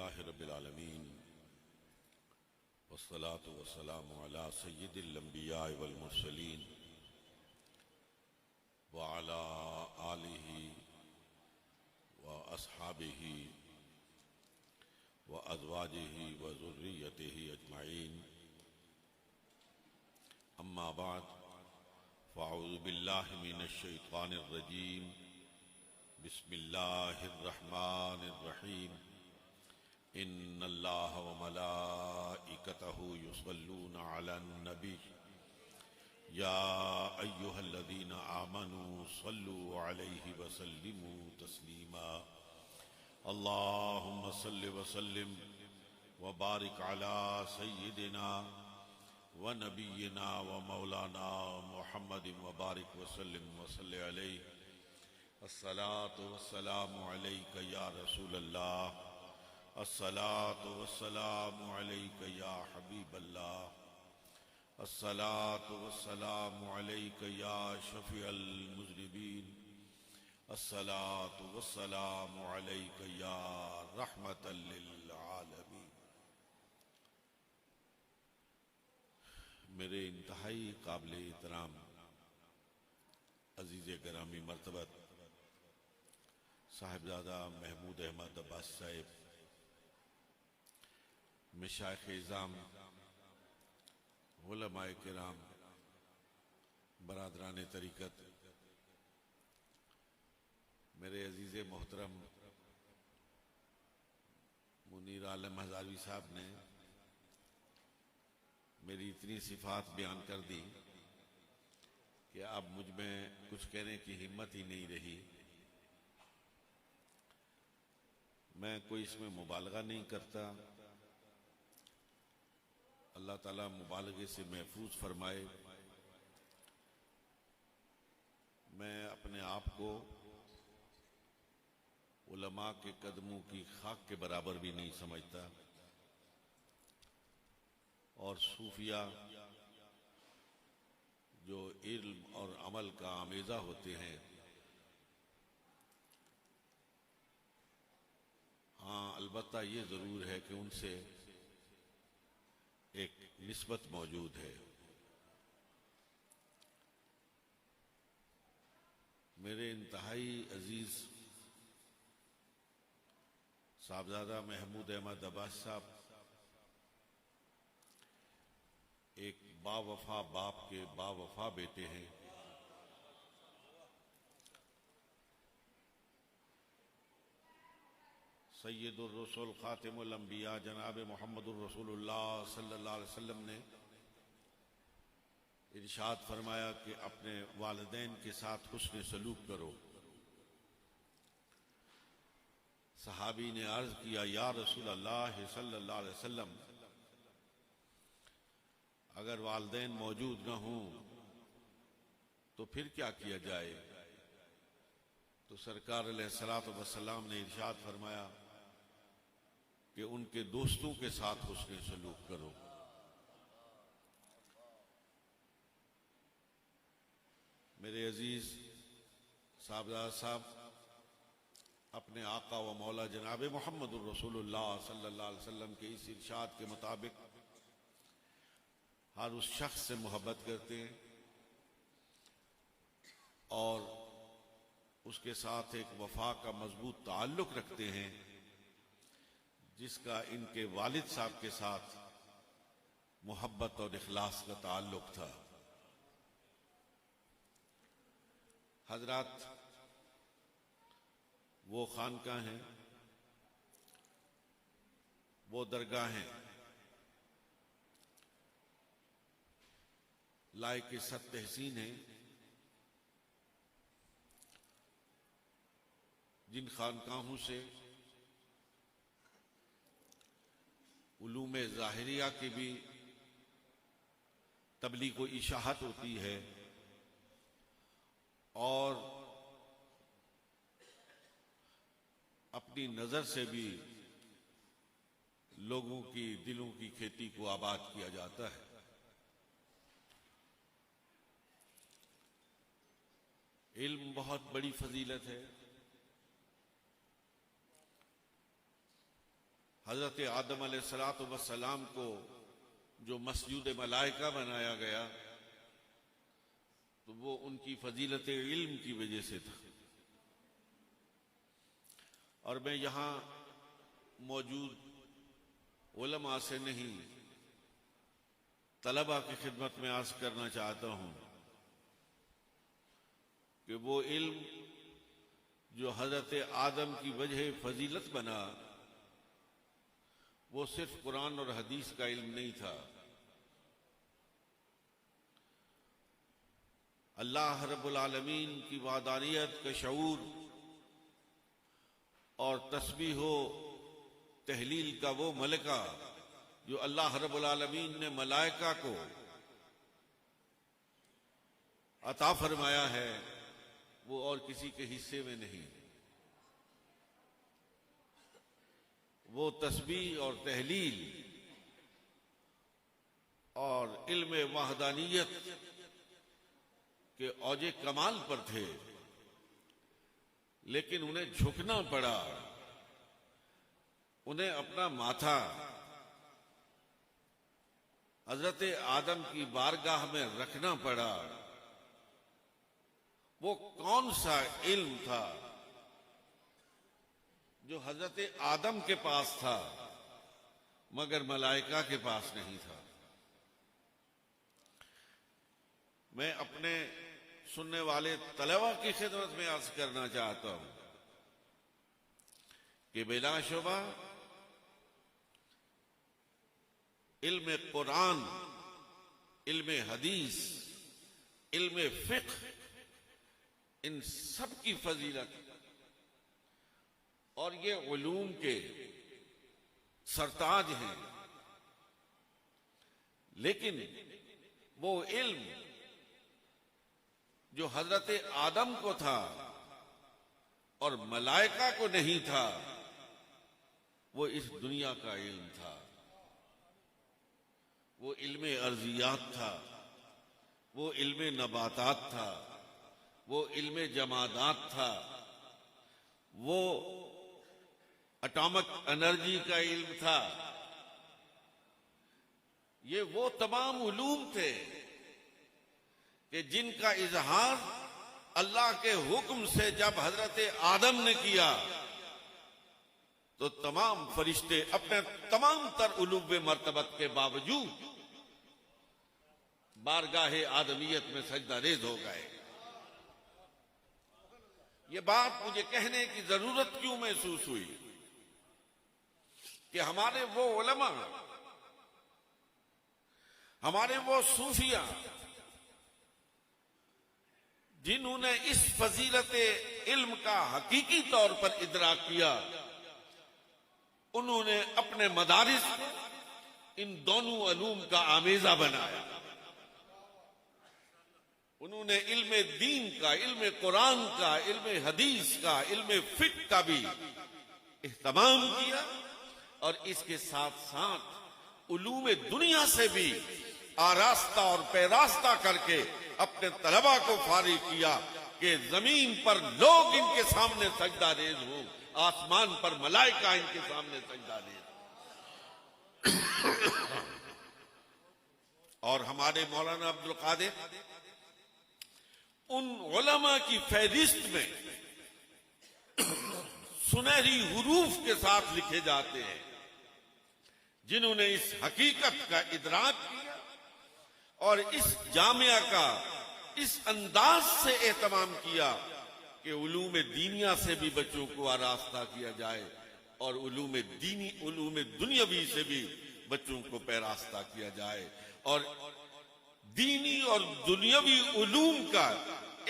अल्हम्दुलिल्लाहि रब्बिल आलमीन वस्सलातु वस्सलामु अला सय्यिदिल अंबिया वल मुरसलीन व अला आलिहि व अस्हाबिहि व अज़वाजिहि व ज़ुर्रिय्यतिहि अजमाइन। अम्मा बाद फ़अऊज़ु बिल्लाहि मिनश शैतानिर रजीम। बिस्मिल्लाहिर रहमानिर रहीम। इन्नल्लाह व मलाइकतहु युसल्लूना अलन नबी या अय्युहल्लज़ीना आमनू सल्लु अलैहि व सल्लिमू तस्लीमा। अल्लाहुम्मा सल्लि व सल्लिम व बारिक अला सय्यिदिना व नबिय्यिना व मौलाना मुहम्मदिन व बारिक व सल्लिम व सल्लि अलैहि। अस्सलातु वस्सलामु अलैका या रसूलल्लाह, अस्सलातु वस्सलामु अलैका या हबीबल्लाह, अस्सलातु वस्सलामु अलैका या शफीअल मुज़निबीन, अस्सलातु वस्सलामु अलैका या रहमतल लिल आलमीन। मेरे इंतहाई काबिल एहतराम अजीज़ गिरामी मर्तबत साहिबजादा महमूद अहमद अब्बास साहिब, मशाइख़ इज़ाम, उलमाए किराम, बरादरान तरीक़त, मेरे अजीज़ मोहतरम मुनीर आलम हज़ारवी साहब ने मेरी इतनी सिफ़ात बयान कर दी कि अब मुझ में कुछ कहने की हिम्मत ही नहीं रही। मैं कोई इसमें मुबालगा नहीं करता। अल्लाह ताला मुबालगे से महफूज फरमाए। मैं अपने आप को उलमा के कदमों की खाक के बराबर भी नहीं समझता और सूफिया जो इल्म और अमल का आमेज़ा होते हैं, हाँ अलबत्ता ये ज़रूर है कि उनसे एक निस्बत मौजूद है। मेरे इंतहाई अजीज़ साहबजादा महमूद अहमद अब्बास साहब एक बावफा बाप के बावफा बेटे हैं। सैयदुर रसूल खातिमुल अंबिया जनाब मोहम्मदुर रसूलुल्लाह सल्लल्लाहु अलैहि वसल्लम ने इरशाद फरमाया कि अपने वालिदैन के साथ हुस्न सलूक करो। सहाबी ने अर्ज किया, या रसूल अल्लाह सल्लल्लाहु अलैहि वसल्लम, अगर वालिदैन मौजूद न हों तो फिर क्या किया जाए? तो सरकार अलैहिस्सलातु वस्सलाम ने इरशाद फरमाया कि उनके दोस्तों के साथ हुस्न सलूक करो। मेरे अजीज साहबजादा साहब अपने आका व मौला जनाब मोहम्मदुर रसूलुल्लाह सल्लल्लाहु अलैहि वसल्लम के इस इरशाद के मुताबिक हर उस शख्स से मोहब्बत करते हैं और उसके साथ एक वफा का मजबूत ताल्लुक रखते हैं जिसका इनके वालिद साहब के साथ मोहब्बत और इखलास का ताल्लुक था। हजरात, वो खानका हैं, वो दरगाहें लायक सत तहसीन हैं जिन खानकाहों से उलूम ज़ाहिरिया की भी तबलीग व इशाअत होती है और अपनी नजर से भी लोगों की दिलों की खेती को आबाद किया जाता है। इल्म बहुत बड़ी फजीलत है। हजरत आदम अलैहिस्सलाम को जो मस्जिद मलाइका बनाया गया तो वो उनकी फजीलत इल्म की वजह से था। और मैं यहां मौजूद उलमा से नहीं, तलबा की खिदमत में अर्ज करना चाहता हूं कि वो इल्म जो हजरत आदम की वजह फजीलत बना, वो सिर्फ कुरान और हदीस का इल्म नहीं था। अल्लाह रब्बुल आलमीन की वादानियत का शऊर और तस्बीह तहलील का वो मलका जो अल्लाह रब्बुल आलमीन ने मलाइका को अता फरमाया है, वो और किसी के हिस्से में नहीं। वो तस्बीह और तहलील और इल्म वहदानियत के औजे कमाल पर थे, लेकिन उन्हें झुकना पड़ा, उन्हें अपना माथा हजरत आदम की बारगाह में रखना पड़ा। वो कौन सा इल्म था जो हजरत आदम के पास था मगर मलाइका के पास नहीं था? मैं अपने सुनने वाले तलबा की खिदमत में अर्ज करना चाहता हूं कि बिलाशुबा इल्म कुरान, इल्म हदीस, इल्म फिक्र, इन सब की फजीलत और ये उलूम के सरताज हैं, लेकिन वो इल्म जो हजरत आदम को था और मलाइका को नहीं था, वो इस दुनिया का इल्म था। वो इल्म अर्जियात था, वो इल्म नबातात था, वो इल्म जमादात था, वो एटॉमिक एनर्जी का इल्म था। ये वो तमाम उलूम थे कि जिनका इजहार अल्लाह के हुक्म से जब हजरत आदम ने किया तो तमाम फरिश्ते अपने तमाम तर उलूब मर्तबत के बावजूद बारगाहे आदमियत में सजदा रेज हो गए। ये बात मुझे कहने की जरूरत क्यों महसूस हुई कि हमारे वो उलमा, हमारे वो सूफिया जिन्होंने इस फजीलत इल्म का हकीकी तौर पर इदराक किया, उन्होंने अपने मदारिस को इन दोनों उलूम का आमेजा बनाया। उन्होंने इल्म दीन का, इल्म कुरान का, इल्म हदीस का, इल्म फिक्र का भी इहतमाम किया और इसके साथ साथ उलूम दुनिया से भी आरास्ता और पैरास्ता करके अपने तलबा को फारिग किया कि जमीन पर लोग इनके सामने सजदा रेज हो, आसमान पर मलाइका इनके सामने सजदा रेज। और हमारे मौलाना अब्दुल कादिर उन उलमा की फहरिस्त में सुनहरी हुरूफ के साथ लिखे जाते हैं जिन्होंने इस हकीकत का इदराक किया और इस जामिया का इस अंदाज से एहतमाम किया कि उलूम दीनिया से भी बच्चों को आरास्ता किया जाए और उलूम दुनियावी से भी बच्चों को पैरास्ता किया जाए और दीनी और दुनियावी उलूम का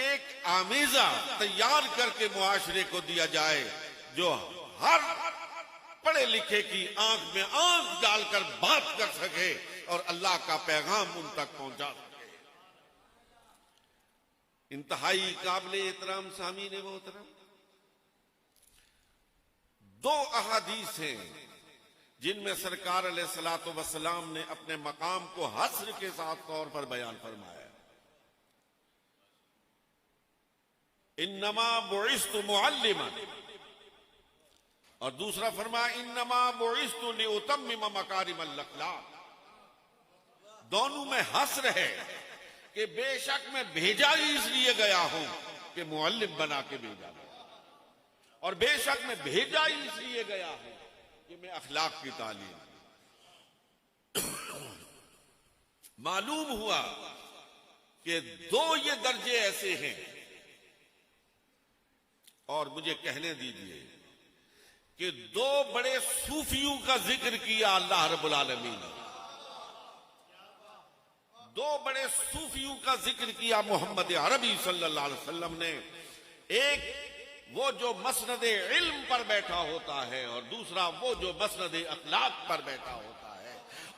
एक आमेजा तैयार करके मुआशरे को दिया जाए जो हर पढ़े लिखे की आंख में आंख डालकर बात कर सके और अल्लाह का पैगाम उन तक पहुंचा सके। इंतहाई काबिल एहतराम सामीन मोहतरम, दो अहादीस हैं जिनमें सरकार अलैहिस्सलातु वस्सलाम ने अपने मकाम को हस्र के साथ तौर पर बयान फरमाया। इन्नमा बुइस्तु मुअल्लिमन, और दूसरा फरमाया इन्नमा बुइस्तु लिउतम्मिम मकारिमल अखलाक। दोनों में हस्र है कि बेशक मैं भेजा ही इसलिए गया हूं कि मुअल्लिम बना के भेजा गया, और बेशक मैं भेजा ही इसलिए गया हूं कि मैं अखलाक की तालीम। मालूम हुआ कि दो ये दर्जे ऐसे हैं, और मुझे कहने दीजिए कि दो बड़े सूफियों का जिक्र किया अल्लाह रब्बुल आलमीन ने। दो बड़े सूफियों का जिक्र किया मोहम्मद अरबी सल्लल्लाहु अलैहि वसल्लम ने। एक वो जो मसनद इल्म पर बैठा होता है, और दूसरा वो जो मसनद अखलाक पर बैठा होता है।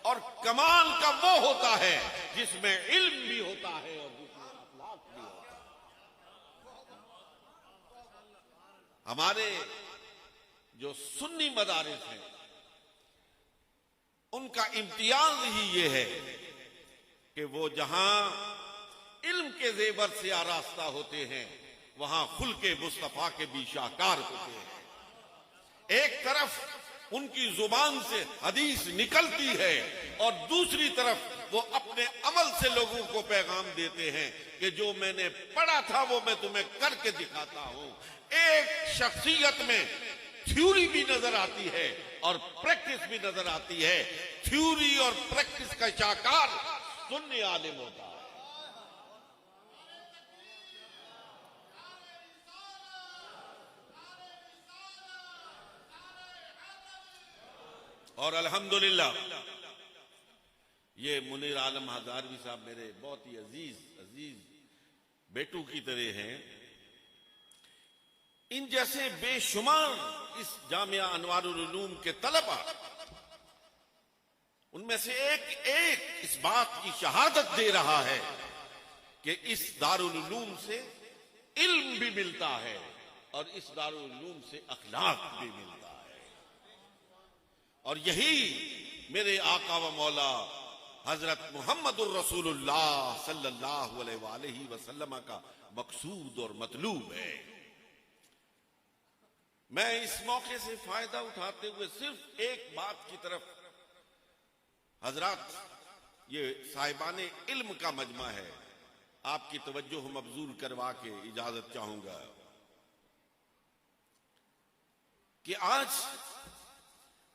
और कमाल का वो होता है जिसमें इल्म भी होता है और जिसमें अखलाक भी होता है। हमारे जो सुन्नी मदारिस हैं उनका इम्तियाज ही ये है कि वो जहां इल्म के जेवर से आरास्ता होते हैं वहां खुल के मुस्तफा के भी शाहकार होते हैं। एक तरफ उनकी जुबान से हदीस निकलती है और दूसरी तरफ वो अपने अमल से लोगों को पैगाम देते हैं कि जो मैंने पढ़ा था वो मैं तुम्हें करके दिखाता हूं। एक शख्सियत में थ्योरी भी नजर आती है और प्रैक्टिस भी नजर आती है। थ्योरी और प्रैक्टिस का शाहकार सुन्नी आलिम होता है। और अल्हम्दुलिल्लाह ये मुनीर आलम हजारवी साहब मेरे बहुत ही अजीज बेटू की तरह हैं। इन जैसे बेशुमार इस जामिया अनवारुल उलूम के तलबा, उनमें से एक इस बात की शहादत दे रहा है कि इस दारुल उलूम से इल्म भी मिलता है और इस दारुल उलूम से अखलाक भी मिलता है। और यही मेरे आका व मौला हजरत मुहम्मदुर रसूलुल्लाह सल्लल्लाहु अलैहि वसल्लम का मकसूद और मतलूब है। मैं इस मौके से फायदा उठाते हुए सिर्फ एक बात की तरफ, हजरात ये साहिबाने इल्म का मजमा है, आपकी तवज्जो मबजूल करवा के इजाजत चाहूंगा कि आज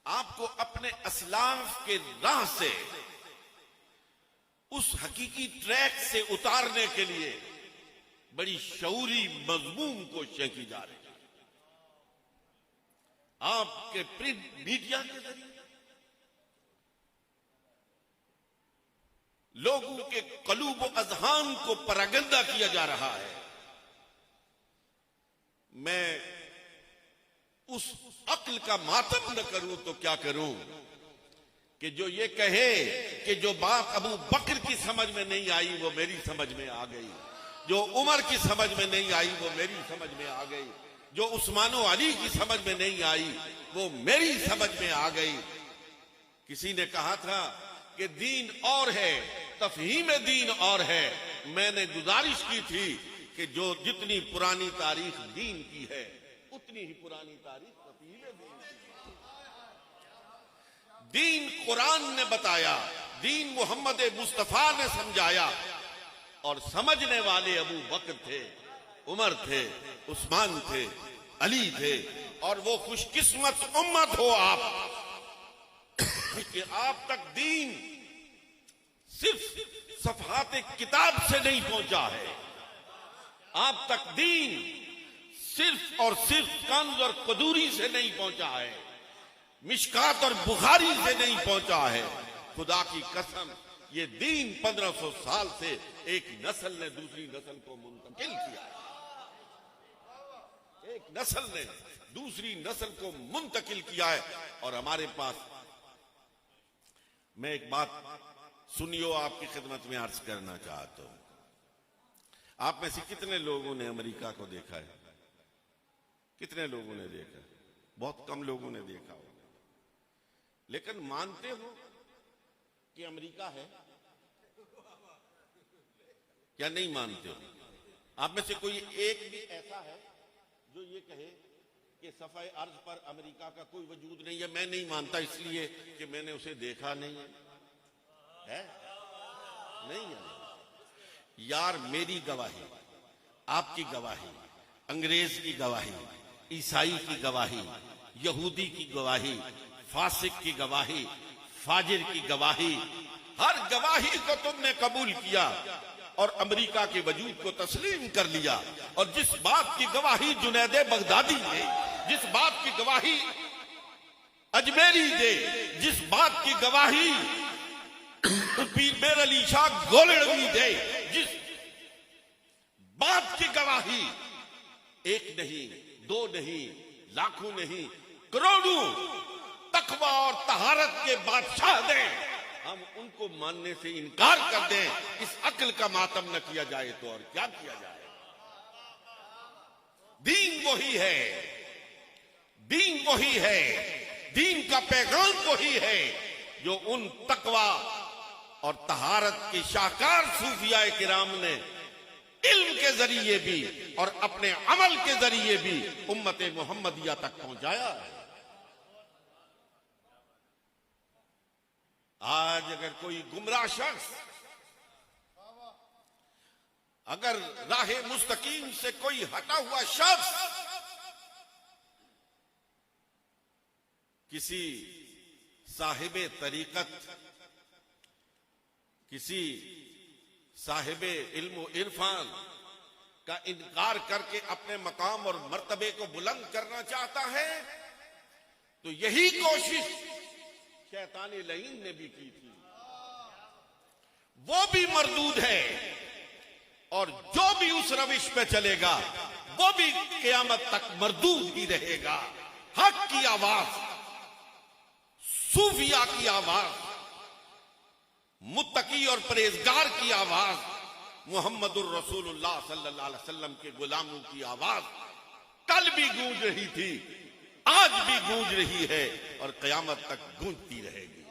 आपको अपने असलाफ के राह से उस हकीकी ट्रैक से उतारने के लिए बड़ी शऊरी मजमून कोशिशें की जा रही है। आपके प्रिंट मीडिया के जरिए लोगों के कलूब अजहान को परगंदा किया जा रहा है। मैं उस अक्ल का मातम न करूं तो क्या करूं कि जो ये कहे कि जो बात अबू बकर की समझ में नहीं आई वो मेरी समझ में आ गई, जो उमर की समझ में नहीं आई वो मेरी समझ में आ गई, जो उस्मानो अली की समझ में नहीं आई वो मेरी समझ में आ गई। किसी ने कहा था कि दीन और है, तफहीम दीन और है। मैंने गुजारिश की थी कि जो जितनी पुरानी तारीख दीन की है उतनी ही पुरानी तारीख तफहीम दीन की। दीन कुरान ने बताया, दीन मोहम्मद मुस्तफा ने समझाया, और समझने वाले अबू बकर थे, उमर थे, उस्मान थे, अली थे। और वो खुशकिस्मत उम्मत हो आप कि आप तक दीन सिर्फ सफहात किताब से नहीं पहुंचा है, आप तक दीन सिर्फ और सिर्फ कंज और कदूरी से नहीं पहुंचा है, मिशकात और बुखारी से नहीं पहुंचा है। खुदा की कसम ये दीन 1500 साल से एक नस्ल ने दूसरी नस्ल को मुंतकिल किया है। एक नस्ल ने दूसरी नस्ल को मुंतकिल किया है। और हमारे पास, मैं एक बात सुनियो आपकी खिदमत में अर्ज करना चाहता हूं। आप में से कितने लोगों ने अमेरिका को देखा है? कितने लोगों ने देखा है? बहुत कम लोगों ने देखा होगा। लेकिन मानते हो कि अमेरिका है क्या? नहीं मानते हो? आप में से कोई एक भी ऐसा है जो ये कहे कि सफ़े अर्ज पर अमेरिका का कोई वजूद नहीं है। मैं नहीं मानता इसलिए कि मैंने उसे देखा नहीं है, नहीं है यार। मेरी गवाही, आपकी गवाही, अंग्रेज की गवाही, ईसाई की गवाही, यहूदी की गवाही, फासिक की गवाही, फाजिर की गवाही, हर गवाही को तुमने कबूल किया और अमेरिका के वजूद को तस्लीम कर लिया। और जिस बात की गवाही जुनैद बगदादी दे, जिस बात की गवाही अजमेरी दे, जिस बात की गवाही पीर मेर अली शाह गोलड़वी दे, जिस बात की गवाही एक नहीं, दो नहीं, लाखों नहीं, करोड़ों तकवा और तहारत के बादशाह दें, हम उनको मानने से इनकार कर दें। इस अक्ल का मातम न किया जाए तो और क्या किया जाए। दीन वही है, दीन वही है, दीन का पैगाम वही है जो उन तकवा और तहारत के शाहकार सूफिया किराम ने इल्म के जरिए भी और अपने अमल के जरिए भी उम्मत मोहम्मदिया तक पहुंचाया है। आज अगर कोई गुमराह शख्स, अगर राहे मुस्तकीम से कोई हटा हुआ शख्स किसी साहिबे तरीकत, किसी साहिबे इल्म इरफान का इनकार करके अपने मकाम और मर्तबे को बुलंद करना चाहता है, तो यही कोशिश शैतान लईन ने भी की थी। वो भी मरदूद है और जो भी उस रविश पे चलेगा वो भी क़यामत तक मरदूद ही रहेगा। हक की आवाज, सूफिया की आवाज, मुत्तकी और परहेजगार की आवाज, मुहम्मदुर रसूलुल्लाह सल्लल्लाहु अलैहि वसल्लम के गुलामों की आवाज कल भी गूंज रही थी, आज भी गूंज रही है और क़यामत तक गूंजती रहेगी।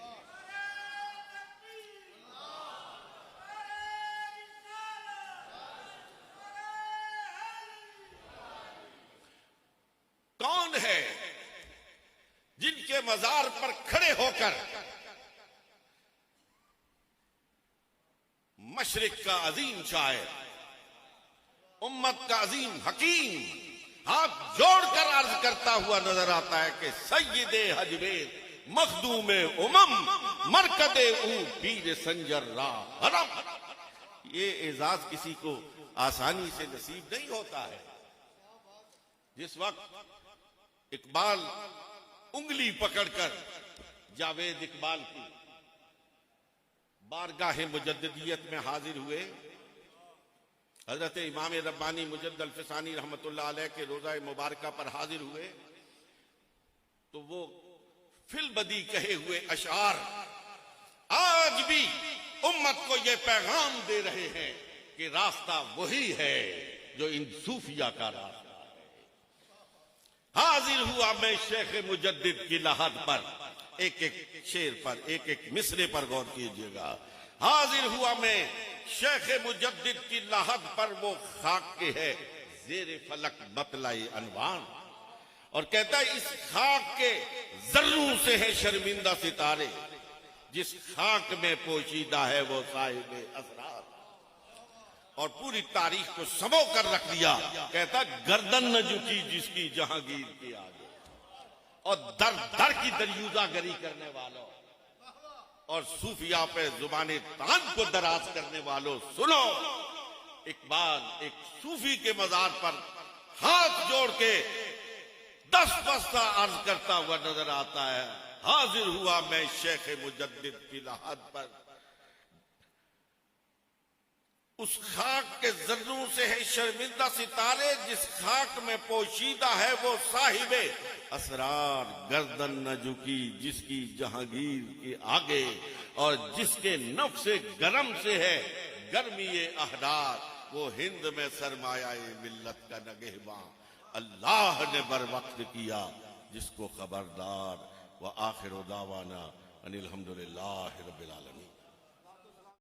कौन है जिनके मजार पर खड़े होकर मशरिक का अजीम शायर, उम्मत का अजीम हकीम हाथ जोड़कर अर्ज करता हुआ नजर आता है कि सय्यदे हजवेद मखदूमे उमम मरकदे ऊ पीर संजर रा हरम। ये एजाज किसी को आसानी से नसीब नहीं होता है। जिस वक्त इकबाल उंगली पकड़कर जावेद इकबाल की बारगाह मुजद्दिदियत में हाजिर हुए, हजरत इमाम रब्बानी मुजद्दल फिसानी रहमतुल्लाह अलैह के रोजा मुबारका पर हाजिर हुए, तो वो फिलबदी कहे हुए अशार आज भी उम्मत को ये पैगाम दे रहे हैं कि रास्ता वही है जो इन सूफिया का रास्ता है। हाजिर हुआ मैं शेख मुजद्दिद की लहद पर, एक एक शेर पर, एक एक मिसरे पर गौर कीजिएगा। हाजिर हुआ मैं शेख मुजद्दिद की लहद पर, वो खाक के है जेरे फलक बतलाई अनवान, और कहता है इस खाक के जर्रों से है शर्मिंदा सितारे, जिस खाक में पोशीदा है वो साहिबे असरार। और पूरी तारीख को सबो कर रख दिया। कहता गर्दन न झुकी जिसकी जहांगीर के आगे, और दर दर की दरियूजागरी करने वालों और सूफिया पे जुबाने तान को दराज करने वालों सुनो। इकबाल एक सूफी के मजार पर हाथ जोड़ के 10 बस्ता अर्ज करता हुआ नजर आता है। हाजिर हुआ मैं शेख मुजद्दिद की लहद पर, उस खाक के जर्रों से है शर्मिंदा सितारे, जिस खाक में पोशीदा है वो साहिबे असरार। गर्दन न झुकी जिसकी जहांगीर के आगे, और जिसके नफ्से गरम से है गर्मी अहरार, वो हिंद में सरमाया मिल्लत का नगहबां अल्लाह ने बर वक्त किया जिसको खबरदार। व आखिर दावाना अनिल हम्दुलिल्लाहि रब्बिल आलमीन।